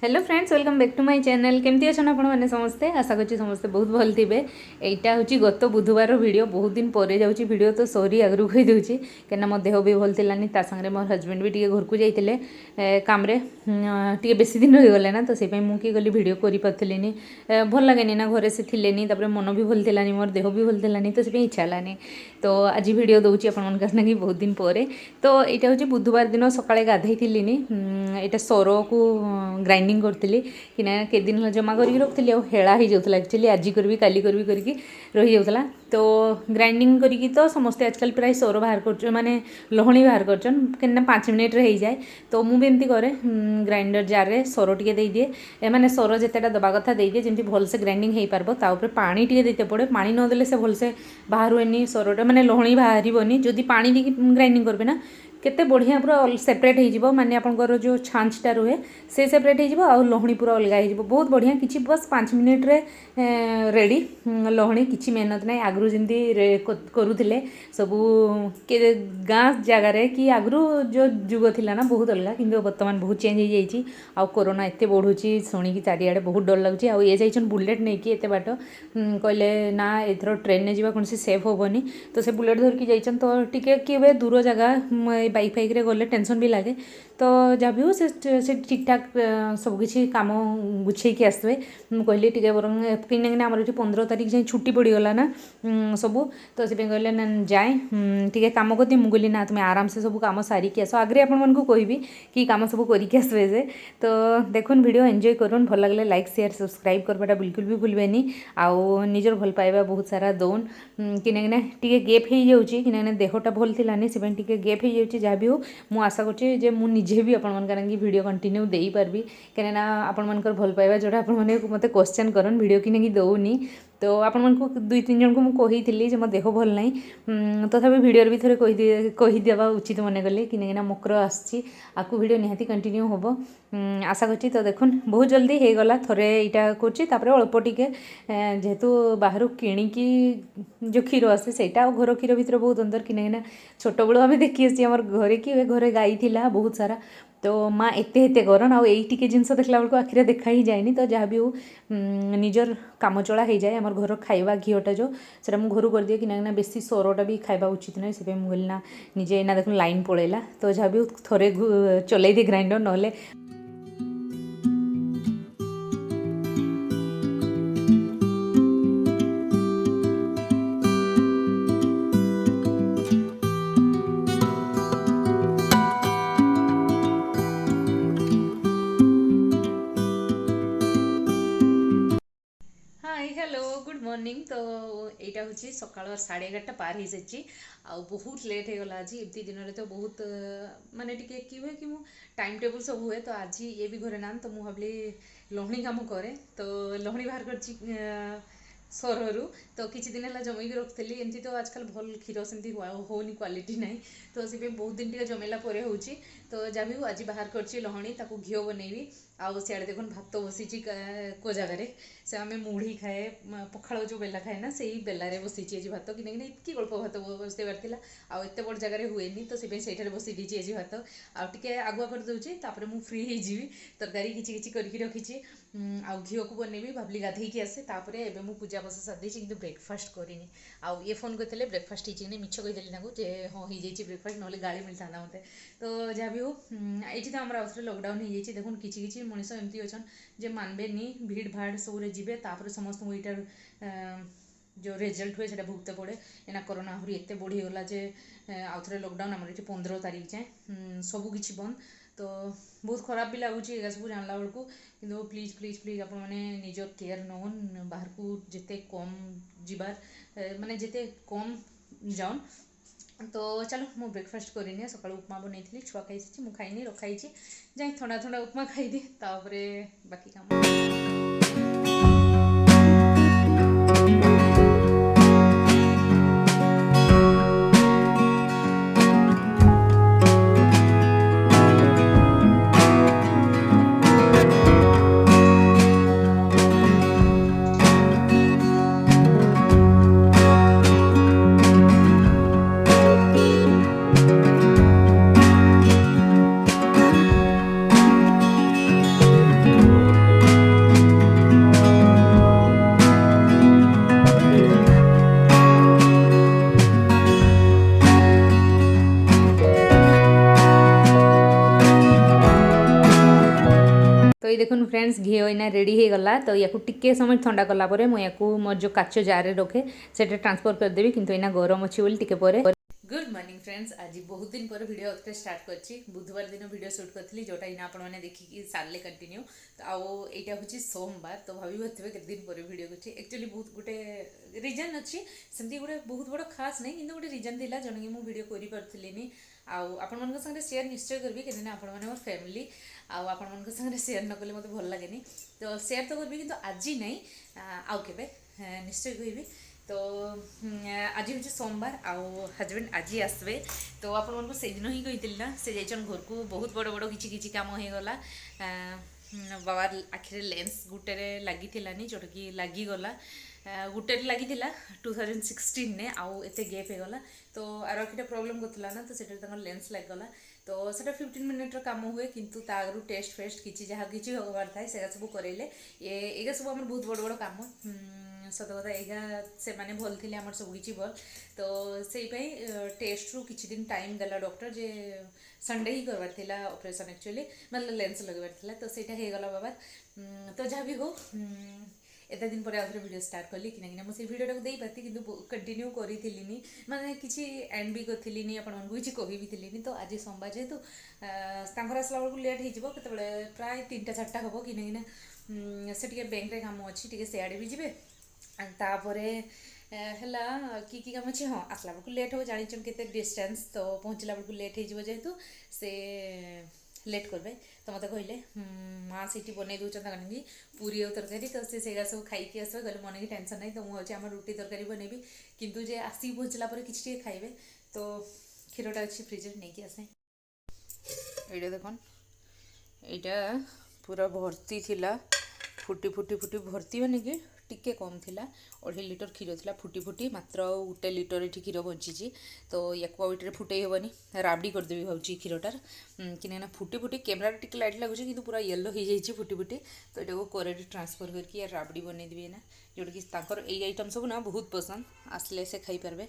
Hello friends, welcome back to my channel. केमती अच्छा आपण मैंने समस्ते आशा करी समस्ते बहुत भल थे। यहाँ हूँ गत बुधवार वीडियो, बहुत दिन पर जाऊँगी वीडियो तो सॉरी आगु कही दूसरी कहीं मो देह भी भल थी सागर मोर हजबैंड भी टे घर को जाते काम टे बेसी दिन रहीगले ना, तो से मुझे गली भिड कर पार्थिनी। भल लगे ना घरे से थिले मन भी भल थी मोर देह भी भल थी तो से इच्छा है तो आज भिड दूसरी आपंक बहुत दिन पर। तो यहाँ हूँ बुधवार दिन सकाଳେ गाधई थी यहाँ सर को ग्राइंडिंग करी कि के दिन जमा करके रखी हेला हो जाता एक्चुअली आज करी काली करी करके रही जाता। तो ग्राइंडिंग करी तो समस्ते आजकल प्राय सर बाहर कर माने लहणी बाहर कर कहीं 5 मिनिट हो जाए। तो मुझे एमती कै ग्राइंडर जार रे सर टे दे दिए मैंने सर जितेटा दवा कथा दे दिए जमी भलसे ग्राइंडिंग हो पार तापर पानी टे देते पड़े। पानी नदेले से भलसे बाहर हुए सरटा माने लहणी बाहर जदि पानी दी ग्राइंडिंग करेंगे ना केते बढ़िया पूरा सेपरेट हो माने आपंकर जो छांचटा रुहे से सेपरेट हो लहणी पूरा अलग हो बहुत बढ़िया किसी बस 5 मिनिट रे रेडी लहणी किसी मेहनत ना आगु जमी करुले सबू के गाँ जगार कि आगु जो जुग थिला ना बहुत अलग कि बर्तमान बहुत चेंज हो जाइए। आउ कोरोना एत बढ़ुची शुणिकी चारिआडे बहुत डर लगुच। आउ ये जाइछन बुलेट नहीं कि एत बाट कहले ना एथर ट्रेन में जावा कौन सेफ हेनी तो से बुलेट धरिकी जाइछन तो टिके किए दूर जगह बाइक फाइक रे गले टेंशन भी लगे। तो जहाँ भी हो से ठीक ठाक सबकि कम गुछे कि आसवे कहली टे बर कहीं आम 15 तारीख जाए छुट्टी पड़गला ना सबू तो से कहले ना जाए टे कम करदी मुझे ना तुम आराम से सब कम सारिकी आस आगे आपण कहबी कि कम सब करके आसबे से। तो देखुन वीडियो एंजॉय करूँ भल लगे लाइक शेयर सब्सक्राइब करवाटा बिल्कुल भी भूलबेनी। आउ निजर भल पाइबा बहुत सारा दौन कि टे गेप हो जाऊँगी कि देहटा भल थी से टे गेप हो जाऊँगी। जहाँ भी हो मुझे आशा करुँचे मुझे भी आपंकर वीडियो कंटिन्यू दे पार्बी कहीं आपंकर भल पाइबा जोड़ा आपने मत क्वेश्चन करन वीडियो कि दौनी तो आपण को 2-3 जन को मुझे मो देह भल ना तथापि वीडियो भी थे कहीदेवा उचित मन कले कि मकर आसू वीडियो निहाती कंटिन्यू हम आशा करची। तो देखुन बहुत जल्दी हो गला थरे यहाँ कर अल्प टिके जेहेतु बाहर किणिकी जो क्षीर आसे से घर क्षीर भितर बहुत अंदर कि छोट बड़ू आम देखी आसी आम घरे कि घरे गाई थिला बहुत सारा तो माँ एते करन आउ टे जिनस देखला बेलू आखिरे देखा ही जाए। तो जहाँ भी हो निजर काम चला हो जाए आमर घर खाइबा घीटा जो से घर कर दिए कि बेसी सरटा भी खाइबा उचित ना से मुझे ना निजे ना देखो लाइन पड़ेगा। तो जहाँ भी हो थोड़े चल दिए ग्राइंडर ना हेलो गुड मॉर्निंग। तो यहाँ हूँ सका 11:30 पार हो सारी आ बहुत लेट हो गला आज एमती दिन में तो बहुत माने टिके कि हुए कि टाइम टेबल सब हुए तो आज ये भी घरे ना तो मुझे भावी लहणी कम करे तो लहणी बाहर कर सरु तो किसी दिन है जमैक रखी एमती तो आजकल भल क्षीर सेमती होनी क्वालिटी ना तो से बहुत दिन टे जमेला हो तो जब भी आज बाहर कर लहणी घी बनैबी आउ सियाड़े देखुन भात बसी को जगार से आम मुढ़ी खाए पखाड़ जो बेला खाए ना से ही बेलारे बसी आज भात कि इतनी अल्प भात बसैबार था आउ एत बड़ जगह हुए तो से बसई दी आज भात आगे आगुआ कर दूसरी तापर मुझे फ्री हो तरकारी किसी करके रखी आउ घी को बनैबी भाविली गाधे आसे तापर एवं मुझे पूजा बसा सारी कि ब्रेकफास्ट करनी आउ ये फोन करते ब्रेकफास्ट हो मिछ कहीदेली जे हाँ हो जाए ब्रेकफास्ट ना गाड़ी मिलता मत। तो जहाँ भी हो ये तो आम आउे लकडाउन हो जाए देखुन किसी मनीष एमती अच्छा जे मानबे भीड़ भाड़ सब जी तापर समस्त यहाँ जो रिजल्ट हुए से भुगते पड़े एना कोरोना आहरी एत बढ़ीगला जे आउ थे लकडाउन आम ये 15 तारीख जाए सबकि बंद तो बहुत खराब भी लगुच सब जानला बेलू कि प्लीज प्लीज प्लीज आप निजर केयर नौन बाहर को जिते कम जीवार माने जिते कम जाऊन। तो चलो मु ब्रेकफास्ट करनी सका उपमा बनई छुआ खाई मुझे खाइनी रखाई जाए थंडा थंडा उपमा खाईदी तापर बाकी काम। ये देखो फ्रेंड्स घी इना रेडी हो गला। तो या टिके समय ठंडा कलापर मुझे मोर जो काच जार रखे से ट्रांसफर करदेवी किंतु इना गरम अच्छी बोली टिके परे। गुड मॉर्निंग फ्रेंड्स, आज बहुत दिन पर वीडियो अपने स्टार्ट करछि। बुधवार दिन वीडियो शूट करथली जोटा इना आपण माने देखि सारले कंटिन्यू। तो आउ एटा होछि सोमवार। तो भाभी बतबे केते दिन पर वीडियो करछि। एक्चुअली बहुत गुटे रीजन अछि, सेमती गुटे बहुत बड़ खास नहीं किंतु गुटे रीजन थिला जने कि मु वीडियो करि परथलिनी। आउ आपण मन संगे शेयर निश्चय करबी केदिन आपण माने मोर फैमिली आउ आपण मन संगे शेयर न कले मते भल लागेनी। तो शेयर तो करबी किंतु आजि नहीं आउ केबे निश्चय कहबी। तो आज हूँ सोमवार आउ हजबैंड आज आसबे। तो आपण मन से दिन ही कही ना से जाइछन घर को बहुत बड़ बड़ किछि काम हो गला। बाबा आखिरे लेंस गुटे लगी जोटा कि लगिगला गुटे लगी 2016 ने आउ एते गैप हो गला। तो आर आखिटा प्रोब्लेम करथिला ना तो सेटा लेंस लगगला। तो सेटा 15 मिनिट काम हुए किंतु तागु टेस्ट फेस्ट किछि जहाँ किछि होबार थाए सेगा सब करेले एगा सब हमर बहुत बड़ बड़ काम। सत कथा एगा से माने भल थिले हमर सब किछि भल। तो सेई पई टेस्ट रु किछि दिन टाइम देला डॉक्टर जे संडे ही करवार थिला ऑपरेशन एक्चुअली मतलब लेंस लगवार थिला। तो सेटा हे गला बाबा। तो जहाँ भी हो एत दिन पर आउथरे वीडियो स्टार्ट कली कि मुझे भिडियो दे पाती कि कंटिन्यू करी माने किसी एंड भी करी आपण मानक किसी कहि भी। तो आज सोमवार जेहेतु आसला बेलू लेट हो प्राय 3टा 4टा हम कि से टे बैंक काम अच्छी टे सियाड़े भी जीवे तापरे है कि काम अच्छे। हाँ आसला बेलू लेट हो जानी के डिस्टेंस तो पहुँचला बेलू लेट हो जेहेतु से लेट करबे। तो मत कहले माँ सीटी बनई दूसरा कहीं पूरी और तरकारी। तो से सब खाई आसबे गले मन की टेंशन नहीं। तो मुझे आम रुटी तरकारी बनैबी किंतु जे आसिक पहुँचला कि खाइबे। तो क्षीरटा अच्छी फ्रिज नहीं आसे ये देखन यहाँ पूरा भर्ती थिला फुटी फुटी फुटी भर्ती माने कि टिके कम थिला 2.5 लिटर क्षीर थिला फुटी फुटी मात्र 1 लिटर ये क्षीर बची। तो या ये फुटे हेनी राबड़ी करदेवी भाई क्षीरटार कि फुटी फुटी कैमेरा टिके लाइट लगुच कि पूरा येलो हो जाए फुटी फुटी। तो ये कड़े ट्रांसफर करके या राबड़ी बनईदेवी ना जोटा कि यही आइटम सब ना बहुत पसंद आसले से खाई पारबे।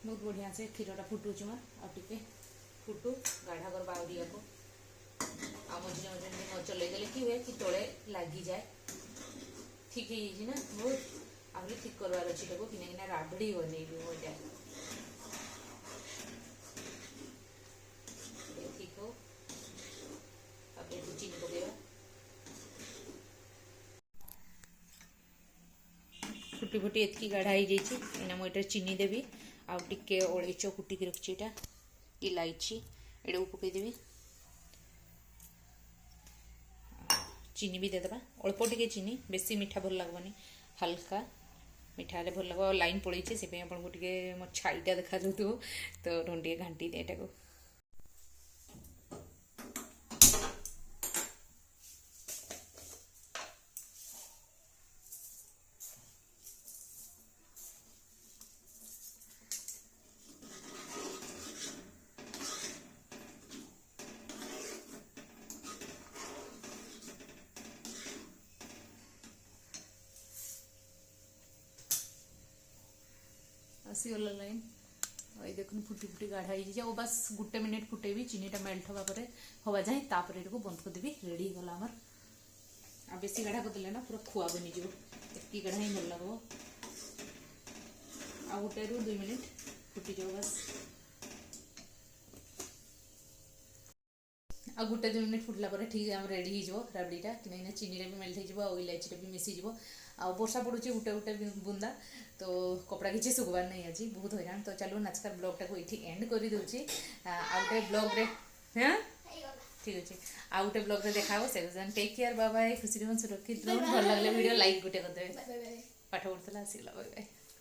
बहुत बढ़िया से क्षीरटा फुटुच मोर फुटू गाढ़ा कर बाउरिया को मझे मझे न चलईदे कि हुए कि तले लगी जाए ठीक है ना बहुत आहरी ठीक करवार अच्छी कि राबड़ी बनईबी मोटा ठीक हो चीनी पकेगा फुटी फुटी एतकी गाढ़ा हो जाइए मुझे चीनी देवी आउ टिके अलैच कुटिकी रखी यहाँ इलायची एटा पकईदेवी चीनी भी देदेबा अल्प टिके चीनी बेसी मीठा भल लगभग हल्का मीठा हेल्ले भल लगे लाइन पड़े से आपको टे मो छाईटा देखा जाऊ तो टे घाटी दे एटा को आसीगला लाइन ये देखो फुटी फुटी गाढ़ा हो बस गोटे मिनिट फुटेबी चीनीटा मेल्ट हवा पर हवा जाए तापर ये बंद करदेवी रेडी होगा आमर आ बेसी गाढ़ा करदे ना पूरा खुआ बनीज एति गाढ़ा ही भल लगे आ गोटे 2 मिनिट फुटी जाओ बस आ गोटे 2 मिनिट फुटला ठीक आम रेडी हो राबड़ीटा कि चीनी भी मेल्ट हो इलायची भी मिसीज आ वर्षा पड़ू गोटे गोटे बुंदा तो कपड़ा किसी सुखबार नहीं आज बहुत हैरान तो चलो नाचकार ब्लॉगटा को ये एंड कर दूची आ गोटे ब्लॉग्रे हाँ ठीक अच्छे आ गोटे ब्लॉग्रे देखा से टेक केयर बाय बाय खुशी सुरक्षित भल लगे वीडियो लाइक गोटे करदे पाठ पढ़ुला आसला बाय बाय।